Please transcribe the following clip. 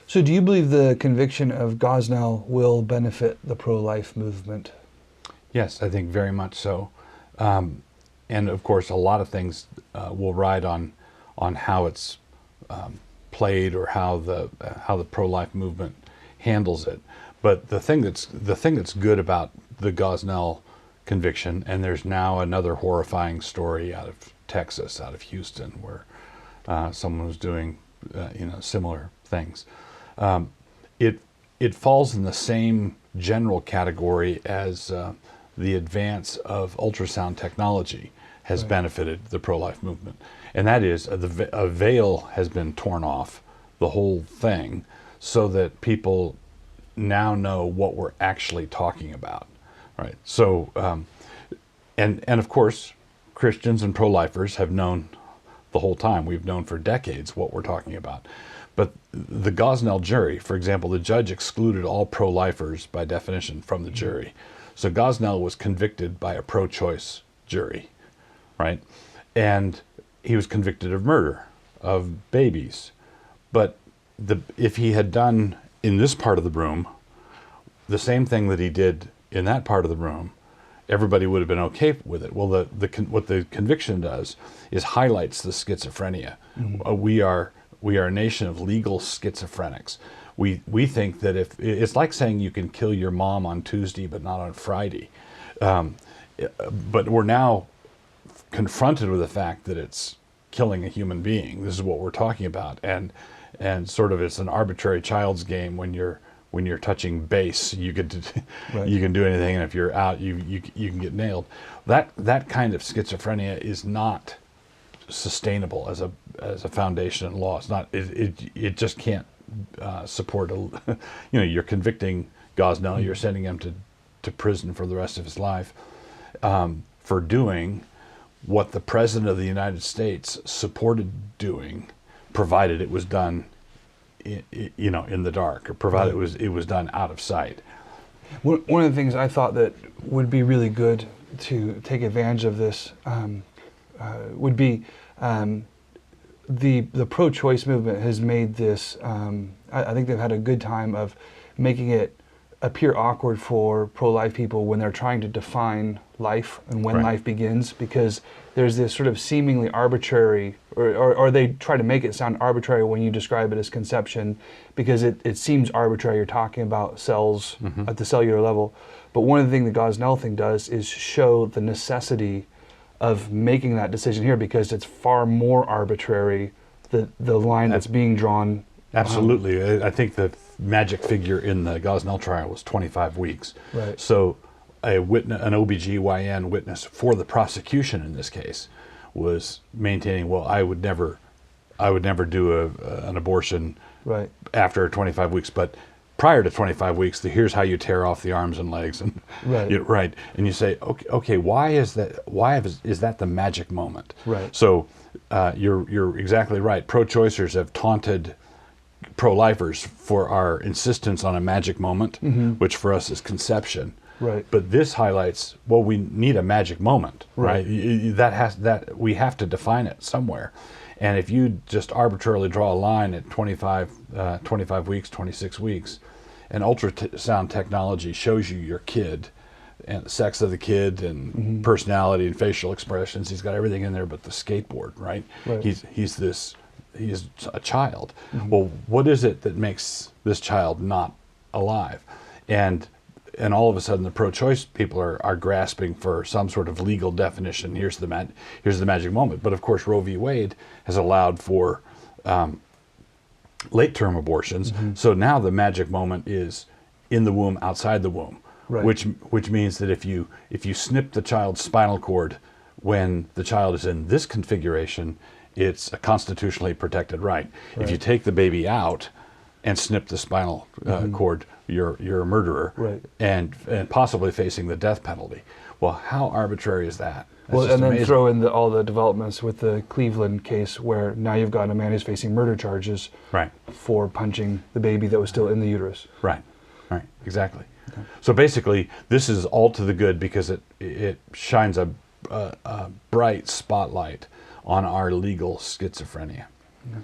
So do you believe the conviction of Gosnell will benefit the pro-life movement? Yes, I think very much so. And of course, a lot of things will ride on how it's played or how the pro-life movement handles it. But the thing that's good about the Gosnell conviction, and there's now another horrifying story out of Texas, out of Houston, where someone was doing similar things. It falls in the same general category as the advance of ultrasound technology has benefited the pro-life movement, and that is a veil has been torn off the whole thing, so that people now know what we're actually talking about, right? So, and of course, Christians and pro-lifers have known the whole time. We've known for decades what we're talking about. But the Gosnell jury, for example, the judge excluded all pro-lifers by definition from the jury. So Gosnell was convicted by a pro-choice jury, right? And he was convicted of murder of babies. But if he had done in this part of the room the same thing that he did in that part of the room, everybody would have been okay with it. Well, what the conviction does is highlights the schizophrenia. We are a nation of legal schizophrenics. We think that if it's like saying you can kill your mom on Tuesday but not on Friday, but we're now confronted with the fact that it's killing a human being. This is what we're talking about, and sort of it's an arbitrary child's game when you're touching base. You can you can do anything, and if you're out, you can get nailed. That kind of schizophrenia is not sustainable as a foundation in law. It's not. It just can't support a. You're convicting Gosnell. You're sending him to prison for the rest of his life for doing what the President of the United States supported doing, provided it was done, in the dark, or provided it was done out of sight. One of the things I thought that would be really good to take advantage of this would be the pro-choice movement has made this. I think they've had a good time of making it appear awkward for pro-life people when they're trying to define life and when life begins, because there's this sort of seemingly arbitrary, or they try to make it sound arbitrary when you describe it as conception, because it seems arbitrary. You're talking about cells at the cellular level. But one of the things the Gosnell thing does is show the necessity of making that decision here, because it's far more arbitrary, the line that's being drawn. Absolutely. I think the magic figure in the Gosnell trial was 25 weeks. Right. So an OBGYN witness for the prosecution in this case was maintaining, well, I would never do an abortion after 25 weeks, but prior to 25 weeks, here's how you tear off the arms and legs, and and you say, okay, why is that? Is that the magic moment? Right. So you're exactly right. Pro-choicers have taunted pro-lifers for our insistence on a magic moment, which for us is conception. Right. But this highlights, well, we need a magic moment, right? That we have to define it somewhere. And if you just arbitrarily draw a line at 25 weeks, 26 weeks, and ultrasound technology shows you your kid and the sex of the kid and personality and facial expressions, he's got everything in there but the skateboard, right? He's a child. Well, what is it that makes this child not alive? And all of a sudden, the pro-choice people are grasping for some sort of legal definition. Here's the magic moment. But of course, Roe v. Wade has allowed for late-term abortions. So now the magic moment is in the womb, outside the womb, which means that if you snip the child's spinal cord when the child is in this configuration, it's a constitutionally protected right. If you take the baby out and snip the spinal cord, you're a murderer, and possibly facing the death penalty. Well, how arbitrary is that? Well, and then amazing. Throw in all the developments with the Cleveland case, where now you've got a man who's facing murder charges for punching the baby that was still in the uterus. Right, exactly. Okay. So basically, this is all to the good, because it shines a bright spotlight on our legal schizophrenia. Yeah.